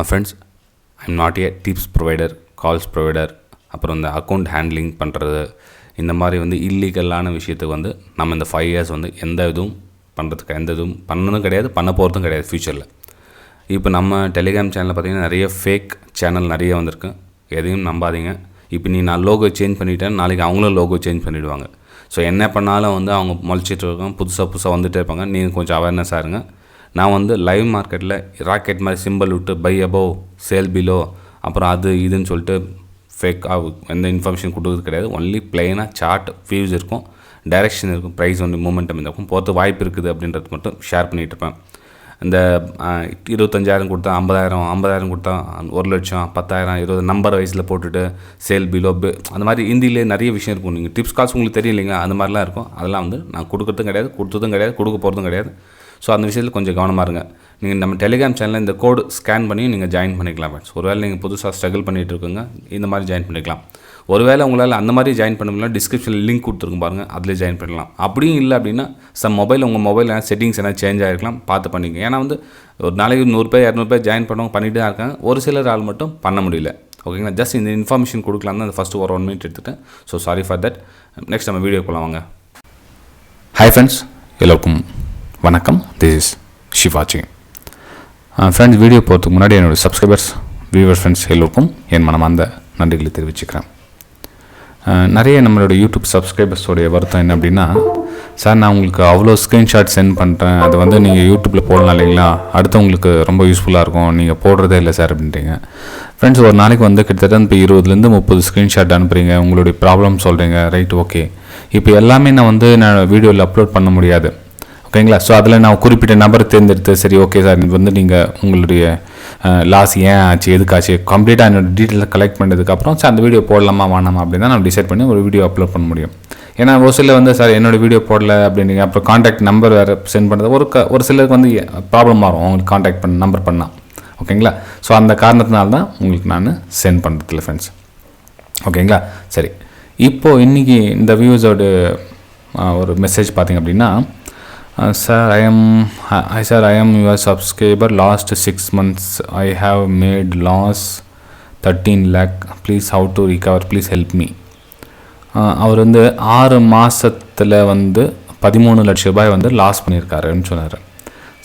Friends, I'm not a tips provider, calls provider, அப்புறம் இந்த account handling பண்ணுறது, இந்த மாதிரி இல்லீகலான விஷயத்துக்கு நம்ம இந்த 5 இயர்ஸ் எந்த இதுவும் பண்ணுறதுக்கு எந்த இதுவும் பண்ணதும் கிடையாது, பண்ண போகிறதும் கிடையாது ஃப்யூச்சரில். இப்போ நம்ம டெலிகிராம் சேனலில் பார்த்திங்கன்னா நிறைய ஃபேக் சேனல் நிறைய வந்திருக்கு. எதையும் நம்பாதீங்க. இப்போ நான் லோகோ சேஞ்ச் பண்ணிவிட்டேன், நாளைக்கு அவங்களும் லோகோ சேஞ்ச் பண்ணிவிடுவாங்க. ஸோ என்ன பண்ணாலும் அவங்க முளைச்சிட்டு இருக்காங்க, புதுசாக வந்துகிட்டே இருப்பாங்க. நீங்கள் கொஞ்சம் அவேர்னஸாக இருங்க. நான் லைவ் மார்க்கெட்டில் ராக்கெட் மாதிரி சிம்பிள் விட்டு பை அபோவ் சேல் பிலோ அப்புறம் அது இதுன்னு சொல்லிட்டு ஃபேக்காக எந்த இன்ஃபர்மேஷன் கொடுக்குறது கிடையாது. ஒன்லி பிளெயினாக சார்ட் வியூஸ் இருக்கும், டைரெக்ஷன் இருக்கும், ப்ரைஸ் மூமெண்டம் இருக்கும், போகிறது வாய்ப்பு இருக்குது அப்படின்றது மட்டும் ஷேர் பண்ணிகிட்டு இருப்பேன். இந்த 25,000 கொடுத்தா 50,000 கொடுத்தா 1,00,000 10,000 20 நம்பர் வைஸில் போட்டுட்டு சேல் பிலோ அந்த மாதிரி ஹிந்திலே நிறைய விஷயம் இருக்கும். நீங்கள் டிப்ஸ் கால்ஸ் உங்களுக்கு தெரியும் இல்லைங்க, அந்த மாதிரிலாம் இருக்கும். அதெல்லாம் நான் கொடுக்குறதும் கிடையாது, கொடுத்ததும் கிடையாது, கொடுக்க போகிறதும் கிடையாது. ஸோ அந்த விஷயத்தில் கொஞ்சம் கவனமாக இருங்க. நீங்கள் நம்ம டெலிகிராம் சேனலில் இந்த கோடு ஸ்கேன் பண்ணி நீங்கள் ஜாயின் பண்ணிக்கலாம் ஃப்ரெண்ட்ஸ். ஒருவேளை நீங்கள் புதுசாக ஸ்ட்ரகிள் பண்ணிகிட்டு இருக்குங்க, இந்த மாதிரி ஜாயின் பண்ணிக்கலாம். ஒருவேளை உங்களால் அந்த மாதிரி ஜாயின் பண்ண முடியல, டிஸ்கிரிப்ஷனில் லிங்க் கொடுத்துருக்கும் பாருங்கள், அதில் ஜாயின் பண்ணலாம். அப்படியும் இல்லை அப்படின்னா உங்கள் மொபைல் செட்டிங்ஸ் என்ன சேஞ்ச் ஆகிருக்கலாம், பார்த்து பண்ணிங்க. ஏன்னா ஒரு நாளைக்கு 100 பேர் 200 பேர் ஜாயின் பண்ணவங்க பண்ணிட்டு தான் இருக்காங்க. ஒரு சிலர் ஆள் மட்டும் பண்ண முடியல. ஓகேங்களா, ஜஸ்ட் இந்த இன்ஃபர்மேஷன் கொடுக்கலாம் தான் அந்த ஃபஸ்ட்டு ஒரு 1 மினிட் எடுத்துகிட்டேன். So sorry for that. Next நம்ம வீடியோ போகலாம் வாங்க. ஹாய் ஃப்ரெண்ட்ஸ், எல்லோருக்கும் வணக்கம். This is Sivaji. Friends, video போகிறதுக்கு முன்னாடி என்னோடய சப்ஸ்கிரைபர்ஸ், வியூவர்ஸ், ஃப்ரெண்ட்ஸ் எல்லோருக்கும் என் மனமார்ந்த நன்றிகளை தெரிவிச்சுக்கிறேன். நிறைய நம்மளோட யூடியூப் சப்ஸ்கிரைபர்ஸோடைய வருத்தம் என்ன அப்படின்னா, சார் நான் உங்களுக்கு அவ்வளோ ஸ்க்ரீன்ஷாட் சென்ட் பண்ணுறேன், அது நீங்கள் யூடியூப்பில் போடலாம் இல்லைங்களா, அடுத்தவங்களுக்கு ரொம்ப யூஸ்ஃபுல்லாக இருக்கும், நீங்கள் போடுறதே இல்லை சார் அப்படின்றீங்க. ஃப்ரெண்ட்ஸ், ஒரு நாளைக்கு கிட்டத்தட்ட இப்போ 20 to 30 ஸ்க்ரீன்ஷாட் அனுப்புகிறீங்க, உங்களுடைய ப்ராப்ளம் சொல்கிறீங்க, ரைட், ஓகே. இப்போ எல்லாமே நான் வீடியோவில் அப்லோட் பண்ண முடியாது. ஓகேங்களா, ஸோ அதில் நான் குறிப்பிட்ட நபரை தேர்ந்தெடுத்து, சரி ஓகே சார், நீங்கள் உங்களுடைய லாஸ் ஏன் ஆச்சு, எதுக்காச்சு, கம்ப்ளீட்டாக என்னோடய டீட்டெயிலை கலெக்ட் பண்ணதுக்கப்புறம் சார் அந்த வீடியோ போடலாமா வேணாமா அப்படின்னு தான் நான் டிசைட் பண்ணி ஒரு வீடியோ அப்லோட் பண்ண முடியும். ஏன்னா ஒரு சிலர் சார் என்னோடய வீடியோ போடல அப்படின்னீங்க, அப்புறம் காண்டாக்ட் நம்பர் வேறு சென்ட் பண்ணுறது ஒரு சிலருக்கு ப்ராப்ளம் வரும் அவங்களுக்கு காண்டாக்ட் பண்ண நம்பர் பண்ணால். ஓகேங்களா, ஸோ அந்த காரணத்தினால தான் உங்களுக்கு நான் சென்ட் பண்ணுறதில்ல ஃப்ரெண்ட்ஸ். ஓகேங்களா, சரி. இப்போது இன்றைக்கி இந்த வியூஸோட ஒரு மெசேஜ் பார்த்திங்க அப்படின்னா, sir, I am your subscriber. Last 6 months I have made loss 13 lakh. Please, how to recover? Please help me. அவர் 6 மாதத்தில் 13 லட்ச ரூபாய் லாஸ் பண்ணியிருக்காருன்னு சொன்னார்.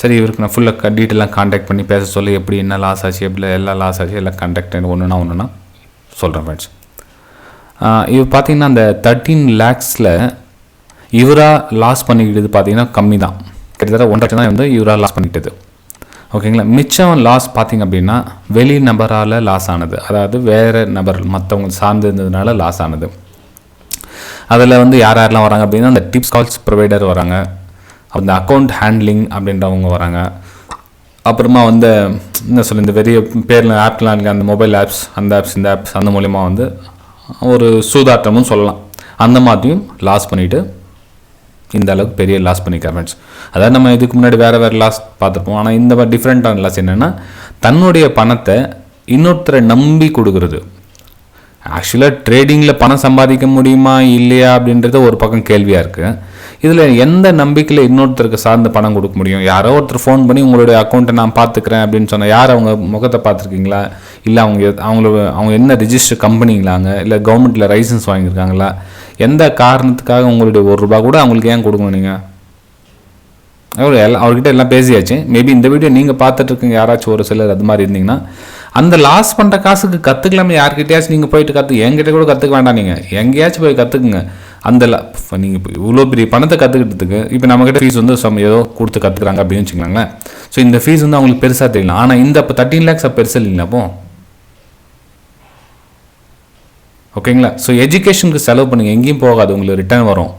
சரி, இவருக்கு நான் ஃபுல்லாக டீட்டெயிலாக காண்டாக்ட் பண்ணி பேச சொல்ல, எப்படி என்ன லாஸ் ஆச்சு, எப்படி எல்லாம் லாஸ் ஆச்சு, எல்லாம் காண்டாக்ட் ஒன்றுனா சொல்கிறேன் ஃப்ரெண்ட்ஸ். இவர் பார்த்திங்கன்னா அந்த 13 lakhஸில் இவராக லாஸ் பண்ணிக்கிட்டது பார்த்திங்கன்னா கம்மி தான், கிட்டத்தட்ட 1 லட்சம் தான் இவராக லாஸ் பண்ணிக்கிட்டது. ஓகேங்களா, மிச்சம் லாஸ் பார்த்திங்க அப்படின்னா வெளி நபரால் லாஸ் ஆனது, அதாவது வேறு நபர் மற்றவங்க சார்ந்து இருந்ததுனால லாஸ் ஆனது. அதில் யார் யாரெல்லாம் வராங்க அப்படின்னா, அந்த டிப்ஸ் கால்ஸ் ப்ரொவைடர் வராங்க, அந்த அக்கௌண்ட் ஹேண்ட்லிங் அப்படின்றவங்க வராங்க, அப்புறமா என்ன சொல்ல, இந்த பெரிய பேரில் ஆப்லாம் அந்த மொபைல் ஆப்ஸ், அந்த ஆப்ஸ் இந்த ஆப்ஸ், அந்த மூலிமா ஒரு சூதாட்டமும் சொல்லலாம். அந்த மாதிரியும் லாஸ் பண்ணிவிட்டு இந்த அளவுக்கு பெரிய லாஸ் பண்ணிக்க ஃப்ரெண்ட்ஸ். அதாவது நம்ம இதுக்கு முன்னாடி வேறு லாஸ் பார்த்துருப்போம். ஆனால் இந்த மாதிரி டிஃப்ரெண்ட்டான லாஸ் என்னென்னா, தன்னுடைய பணத்தை இன்னொருத்தரை நம்பி கொடுக்குறது. ஆக்சுவலாக ட்ரேடிங்கில் பணம் சம்பாதிக்க முடியுமா இல்லையா அப்படின்றது ஒரு பக்கம் கேள்வியாக இருக்குது. இதில் எந்த நம்பிக்கையில் இன்னொருத்தருக்கு சார்ந்த பணம் கொடுக்க முடியும்? யாரோ ஒருத்தர் ஃபோன் பண்ணி உங்களுடைய அக்கௌண்ட்டை நான் பார்த்துக்கிறேன் அப்படின்னு சொன்னால், யார் அவங்க முகத்தை பார்த்துருக்கீங்களா, இல்லை அவங்க என்ன ரிஜிஸ்டர் கம்பெனிங்களாங்க, இல்லை கவர்மெண்ட்டில் லைசன்ஸ் வாங்கியிருக்காங்களா, எந்த காரணத்துக்காக உங்களுடைய ₹1 கூட அவங்களுக்கு ஏன் கொடுக்கணும்? நீங்கள் அவர்கிட்ட எல்லாம் பேசியாச்சு. மேபி இந்த வீடியோ நீங்கள் பார்த்துட்ருக்கீங்க, யாராச்சும் ஒரு சிலர் அது மாதிரி இருந்தீங்கன்னா, அந்த லாஸ் பண்ணுற காசுக்கு கற்றுக்கலாமே, யார்கிட்டயாச்சும் நீங்கள் போயிட்டு என்கிட்ட கூட கற்றுக்க வேண்டாம், நீங்கள் எங்கேயாச்சும் போய் கற்றுக்குங்க. நீங்கள் இப்போ இவ்வளோ பெரிய பணத்தை கற்றுக்கிட்டதுக்கு, இப்போ நம்மக்கிட்ட ஃபீஸ் ஏதோ கொடுத்து கற்றுக்குறாங்க அப்படின்னு வச்சுக்கலாங்களேன். ஸோ இந்த ஃபீஸ் அவங்களுக்கு பெருசாக தெரியலாம். ஆனால் இந்த இப்போ 13 lakhs பெருசு இல்லைங்களா அப்போ? ஓகேங்களா, ஸோ எஜுகேஷனுக்கு செலவு பண்ணுங்கள், எங்கேயும் போகாது, உங்களுக்கு ரிட்டர்ன் வரும்.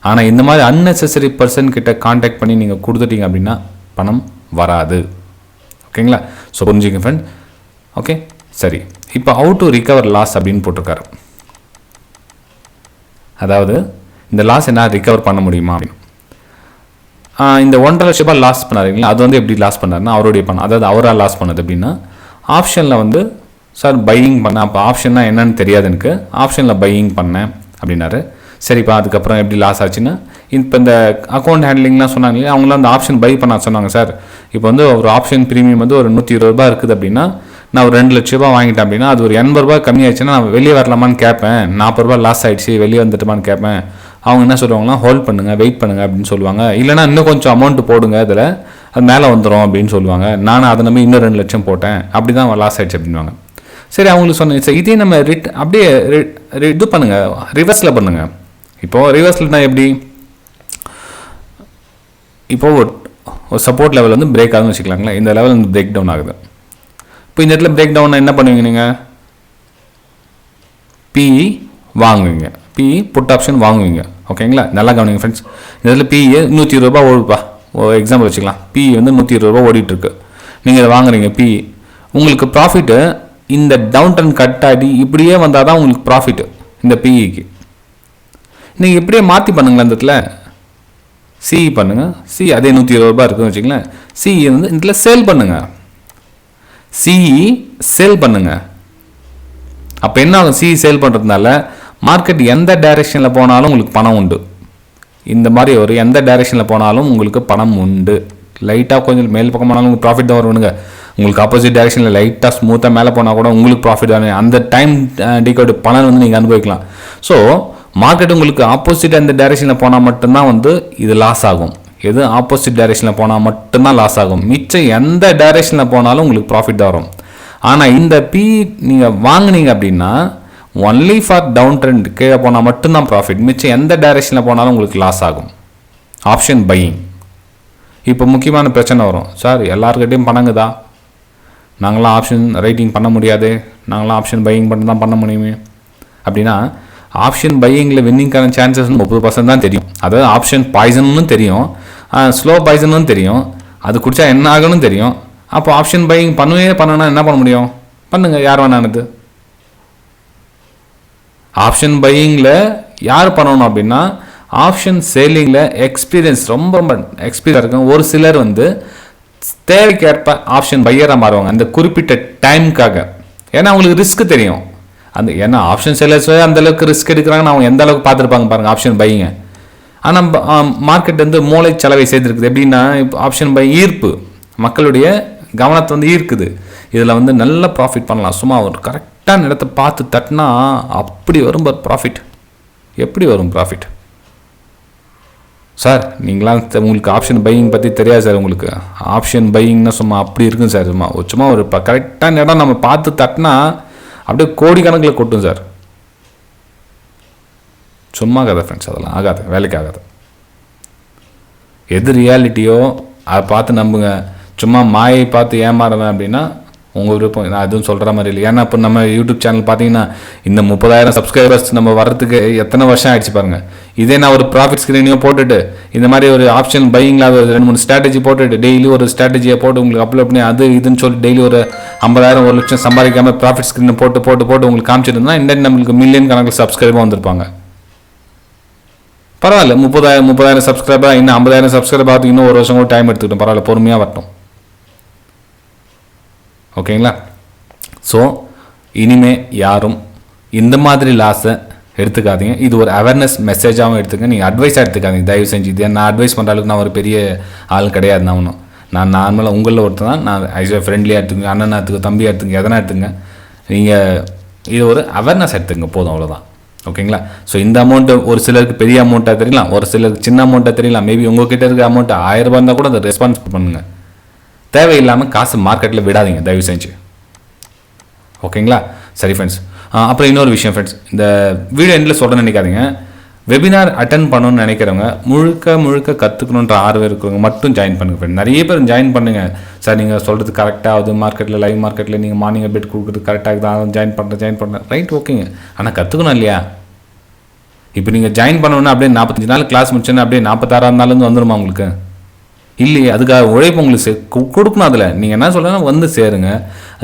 ஆனால் இந்த மாதிரி அன்னெசரி பர்சன் கிட்ட காண்டாக்ட் பண்ணி நீங்கள் கொடுத்துட்டீங்க அப்படின்னா பணம் வராது. ஓகேங்களா, ஸோ புரிஞ்சுங்க ஃப்ரெண்ட். ஓகே, சரி. இப்போ ஹவு டு ரிகவர் லாஸ் அப்படின்னு போட்டிருக்காரு. அதாவது இந்த லாஸ் என்ன ரிகவர் பண்ண முடியுமா அப்படின்னு. இந்த 1.5 லட்ச ரூபாய் லாஸ் பண்ணாருங்களா, அது எப்படி லாஸ் பண்ணாருன்னா அவருடைய பணம், அதாவது அவராக லாஸ் பண்ணது அப்படின்னா, ஆப்ஷனில் சார் பையிங் பண்ணேன். அப்போ ஆப்ஷன்னா என்னன்னு தெரியாது எனக்கு, ஆப்ஷனில் பையிங் பண்ணேன் அப்படின்னாரு. சரிப்பா, அதுக்கப்புறம் எப்படி லாஸ் ஆச்சுன்னா, இப்போ இந்த அக்கௌண்ட் ஹேண்ட்லிங்லாம் சொன்னாங்க, அவங்களாம் அந்த ஆப்ஷன் பை பண்ண சொன்னாங்க. சார் இப்போ ஒரு ஆப்ஷன் ப்ரீமியம் ஒரு ₹120 இருக்குது அப்படின்னா, நான் ஒரு 2 லட்ச ரூபா வாங்கிட்டேன் அப்படின்னா அது ஒரு 80 ரூபா கம்மியாச்சுன்னா நான் வெளியே வரலாமான்னு கேட்பேன். 40 ரூபா லாஸ் ஆகிடுச்சு, வெளியே வந்துட்டுமான்னு கேட்பேன். அவங்க என்ன சொல்லுவாங்கன்னா ஹோல்ட் பண்ணுங்கள், வெயிட் பண்ணுங்கள் அப்படின்னு சொல்லுவாங்க. இல்லைனா இன்னும் கொஞ்சம் அமௌண்ட்டு போடுங்க, அதில் அது மேலே வந்துடும் அப்படின்னு சொல்லுவாங்க. நான் அதை நம்பி இன்னும் 2 லட்சம் போட்டேன், அப்படி தான் லாஸ் ஆகிடுச்சு அப்படின்வாங்க. சரி, அவங்களுக்கு சொன்னேன் சார் இதே நம்ம அப்படியே இது பண்ணுங்கள், ரிவர்ஸில் பண்ணுங்கள். இப்போது ரிவர்ஸில்னா எப்படி, இப்போது ஒரு சப்போர்ட் லெவல் வந்து பிரேக் ஆகுதுன்னு வச்சுக்கலாங்களேன். இந்த லெவல் வந்து பிரேக் டவுன் ஆகுது. இப்போ இந்த இடத்துல பிரேக் டவுன் என்ன பண்ணுவீங்க, நீங்கள் பிஇ வாங்குவீங்க, பிஇ புட் ஆப்ஷன் வாங்குவீங்க. ஓகேங்களா, நல்லா கவனிங்க ஃப்ரெண்ட்ஸ். இந்த இடத்துல பிஇ 120 ரூபா ஓடுப்பா, ஒரு எக்ஸாம்பிள் வச்சுக்கலாம். பிஇ வந்து 120 ரூபா ஓடிட்டுருக்கு, நீங்கள் இதை வாங்குறீங்க பிஇ. உங்களுக்கு ப்ராஃபிட்டு இந்த டவுன் டர்ன் கட் ஆகி இப்படியே வந்தால் தான் உங்களுக்கு ப்ராஃபிட்டு இந்த பிஇக்கு. நீங்கள் இப்படியே மாற்றி பண்ணுங்களேன், இந்த இடத்துல சிஇ பண்ணுங்கள். சிஇ அதே 120 ரூபா இருக்குதுன்னு வச்சுங்களேன். சிஇ வந்து இந்த இடத்துல சேல் பண்ணுங்கள், சிஇ சேல் பண்ணுங்கள். அப்போ என்ன ஆகும், சிஇ சேல் பண்ணுறதுனால மார்க்கெட் எந்த டைரெக்ஷனில் போனாலும் உங்களுக்கு பணம் உண்டு. இந்த மாதிரி ஒரு எந்த டைரெக்ஷனில் போனாலும் உங்களுக்கு பணம் உண்டு. லைட்டாக கொஞ்சம் மேல் பக்கம் போனாலும் உங்களுக்கு ப்ராஃபிட் தான் வருவனுங்க. உங்களுக்கு ஆப்போசிட் டைரெக்ஷனில் லைட்டாக ஸ்மூத்தாக மேலே போனால் கூட உங்களுக்கு ப்ராஃபிட் தானே. அந்த டைம் டிகோடு பலன் வந்து நீங்கள் அனுபவிக்கலாம். ஸோ மார்க்கெட் உங்களுக்கு ஆப்போசிட் அந்த டைரெக்ஷனில் போனால் மட்டும்தான் வந்து இது லாஸ் ஆகும். எது ஆப்போசிட் டைரெக்ஷனில் போனால் மட்டும்தான் லாஸ் ஆகும். மிச்சம் எந்த டைரெக்ஷனில் போனாலும் உங்களுக்கு ப்ராஃபிட் தான் வரும். ஆனால் இந்த நீங்கள் வாங்கினீங்க அப்படின்னா ஒன்லி ஃபார் டவுன் ட்ரெண்ட் கீழே போனால் மட்டும்தான் ப்ராஃபிட். மிச்சம் எந்த டைரெக்ஷனில் போனாலும் உங்களுக்கு லாஸ் ஆகும். Option buying. இப்போ முக்கியமான பிரச்சனை வரும், சார் எல்லாருக்கிட்டையும் பணங்குதா, நாங்களாம் ஆப்ஷன் ரைட்டிங் பண்ண முடியாது, நாங்களாம் ஆப்ஷன் பையிங் மட்டும் தான் பண்ண முடியுமே அப்படின்னா, ஆப்ஷன் பையிங்கில் வின்னிங்கான சான்சஸ் 30% தான் தெரியும். அதாவது ஆப்ஷன் பாய்சன்னு தெரியும், ஸ்லோ பாய்சன்னு தெரியும், அது குடித்தா என்ன ஆகணும்னு தெரியும். அப்போ ஆப்ஷன் பையிங் பண்ணணும்னா என்ன பண்ண முடியும், பண்ணுங்கள், யார் வேணானது. ஆப்ஷன் பையிங்கில் யார் பண்ணணும் அப்படின்னா, ஆப்ஷன் சேலிங்கில் எக்ஸ்பீரியன்ஸ் ரொம்ப எக்ஸ்பீரியன்ஸ் இருக்கும். ஒரு சிலர் வந்து தேவைக்கேற்ப ஆப்ஷன் பையராக மாறுவாங்க அந்த குறிப்பிட்ட டைமுக்காக. ஏன்னா அவங்களுக்கு ரிஸ்க் தெரியும். ஏன்னா ஆப்ஷன் செல்லர்ஸ் அந்தளவுக்கு ரிஸ்க் எடுக்கிறாங்கன்னு அவங்க எந்த அளவுக்கு பார்த்துருப்பாங்க பாருங்கள் ஆப்ஷன் பையிங்க. ஆனால் மார்க்கெட் வந்து மூளை செலவை செய்திருக்குது. எப்படின்னா இப்போ ஆப்ஷன் பை ஈர்ப்பு, மக்களுடைய கவனத்தை வந்து ஈர்க்குது. இதில் வந்து நல்ல ப்ராஃபிட் பண்ணலாம். சும்மா ஒரு கரெக்டான இடத்த பார்த்து தட்டினா அப்படி வரும் ப்ராஃபிட். எப்படி வரும் ப்ராஃபிட் சார்? நீங்களாம் உங்களுக்கு ஆப்ஷன் பையிங் பற்றி தெரியாது சார். உங்களுக்கு ஆப்ஷன் பையிங்னா சும்மா அப்படி இருக்கும் சார். சும்மா ஒரு கரெக்டான இடம் நம்ம பார்த்து தட்டினா அப்படியே கோடிக்கணக்கில் கொட்டும் சார். சும்மா கதை ஃப்ரெண்ட்ஸ், அதெல்லாம் ஆகாது, வேலைக்கு ஆகாது. எது ரியாலிட்டியோ அதை பார்த்து நம்புங்க. சும்மா மாயை பார்த்து ஏமாறுவேன் அப்படின்னா உங்கள் விருப்பம். நான் எதுவும் சொல்கிற மாதிரி இல்லை. ஏன்னா இப்போ நம்ம யூடியூப் சேனல் பார்த்தீங்கன்னா இந்த 30,000 சப்ஸ்கிரைபர்ஸ் நம்ம வர்றதுக்கு எத்தனை வருஷம் ஆயிடுச்சு பாருங்கள். இதே நான் ஒரு ப்ராஃபிட் ஸ்க்ரீனையும் போட்டுட்டு இந்த மாதிரி ஒரு ஆப்ஷன் பையிங்கில் ஒரு 2-3 ஸ்ட்ராட்டஜி போட்டுட்டு டெய்லி ஒரு ஸ்ட்ராட்டஜியை போட்டு உங்களுக்கு அப்லோட் பண்ணி அது இதுன்னு சொல்லி டெய்லி ஒரு 50,000 1 லட்சம் சம்பாதிக்காமல் ப்ராஃபிட் ஸ்க்ரீனை போட்டு உங்களுக்கு காமிச்சிருந்தா இன்னும் நம்மளுக்கு மில்லியன் கணக்கில் சப்ஸ்கிரைபாக வந்திருப்பாங்க. பரவாயில்ல, 30,000 சப்ஸ்கிரைபர், இன்னும் 50,000 சப்ஸ்கிரைபர் ஆகுது, இன்னும் ஒரு வருஷம் கூட டைம் எடுத்துக்கிட்டோம். பரவாயில்ல, பொறுமையாக வரட்டும். ஓகேங்களா? ஸோ இனிமேல் யாரும் இந்த மாதிரி லாஸை எடுத்துக்காதீங்க. இது ஒரு அவேர்னஸ் மெசேஜாகவும் எடுத்துக்க, நீங்கள் அட்வைஸாக எடுத்துக்காதீங்க தயவு செஞ்சு. இது நான் அட்வைஸ் பண்ணுற அளவுக்கு நான் ஒரு பெரிய ஆள் கிடையாது. நான் நார்மலாக உங்களில் ஒருத்தர் தான். நான் ஐஸ்வர்யா ஃப்ரெண்ட்லியாக எடுத்துங்க, அண்ணனாக எடுத்துங்க, தம்பியாக எடுத்துங்க, எதனா எடுத்துங்க. நீங்கள் இது ஒரு அவேர்னஸ் எடுத்துங்க போதும், அவ்வளோதான். ஓகேங்களா? ஸோ இந்த அமௌண்ட்டு ஒரு சிலருக்கு பெரிய அமௌண்ட்டாக தெரியலாம், ஒரு சிலருக்கு சின்ன அமௌண்ட்டாக தெரியலாம். மேபி உங்கள்கிட்ட இருக்க அமௌண்ட்டு 1000 ரூபா இருந்தால் கூட அதை ரெஸ்பான்ஸ் பண்ணுங்கள். தேவையில்லாமல் காசு மார்க்கெட்டில் விடாதீங்க தயவு செஞ்சு. ஓகேங்களா? சரி ஃப்ரெண்ட்ஸ். அப்புறம் இன்னொரு விஷயம் ஃப்ரெண்ட்ஸ், இந்த வீடியோ எண்டில் சொல்கிறேன்னு நினைக்காதீங்க. வெபினார் அட்டன் பண்ணணும்னு நினைக்கிறவங்க, முழுக்க கற்றுக்கணுன்ற ஆர்வம் இருக்கிறவங்க மட்டும் ஜாயின் பண்ணுங்கள் ஃப்ரெண்ட். நிறைய பேர் ஜாயின் பண்ணுங்கள் சார், நீங்கள் சொல்கிறது கரெக்டாகுது, மார்க்கெட்டில் லைவ் மார்க்கெட்டில் நீங்கள் மார்னிங் பெட் கொடுக்குறது கரெக்டாக தான், ஜாயின் பண்ணுறேன். ரைட், ஓகேங்க. ஆனால் கற்றுக்கணும் இல்லையா? இப்போ நீங்கள் ஜாயின் பண்ணணுன்னா அப்படியே 45 நாள் கிளாஸ் முடிச்சோன்னா அப்படியே 46ஆம் நாள்லேருந்து வந்துடுமா உங்களுக்கு? இல்லையே, அதுக்காக உழைப்பு உங்களுக்கு கொடுக்கணும். அதில் நீங்கள் என்ன சொல்லணும், வந்து சேருங்க,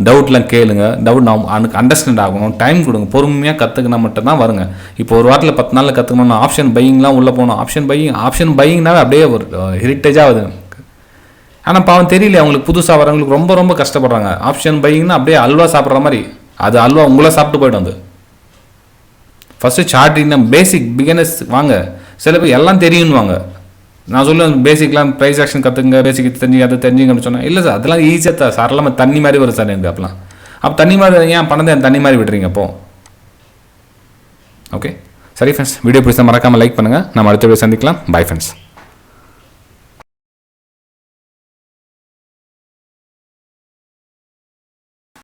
டவுட்லாம் கேளுங்க, டவுட் நான் அண்டர்ஸ்டாண்ட் ஆகணும், டைம் கொடுங்க, பொறுமையாக கற்றுக்கினா மட்டும்தான் வருங்க. இப்போ ஒரு வாரத்தில் 10 நாளில் கற்றுக்கணும்னா ஆப்ஷன் பையிங்லாம் உள்ளே போகணும். ஆப்ஷன் பையிங்னாவே அப்படியே ஒரு ஹெரிட்டேஜாக ஆகுது. ஆனால் பாவம் தெரியல, அவங்களுக்கு புதுசாக வரவங்களுக்கு ரொம்ப கஷ்டப்படுறாங்க. ஆப்ஷன் பையிங்னா அப்படியே அல்வா சாப்பிட்ற மாதிரி, அது அல்வா உங்களே சாப்பிட்டு போய்ட்டு வந்து. ஃபஸ்ட்டு சார்ட்டிங்னா பேசிக் பிகினர்ஸ் வாங்க. சில பேர் எல்லாம் தெரியும்னுவாங்க. நான் சொல்லுவேன் பேசிக்லாம் Preis-Aktion கற்றுங்க, பேசிக் தெரிஞ்சு அதை தெரிஞ்சுங்கன்னு சொன்னேன். இல்லை சார், அதெல்லாம் ஈஸியாக சரளமாக தண்ணி மாதிரி வரும் சார் எனக்கு. அப்பெல்லாம் அப்போ தண்ணி மாதிரி ஏன் பணத்தை தண்ணி மாதிரி விடுறீங்க அப்போ? ஓகே, சரி ஃப்ரெண்ட்ஸ், வீடியோ பிடிச்சா மறக்காமல் லைக் பண்ணுங்கள். நம்ம அடுத்த வீடியோ சந்திக்கலாம். Bye friends.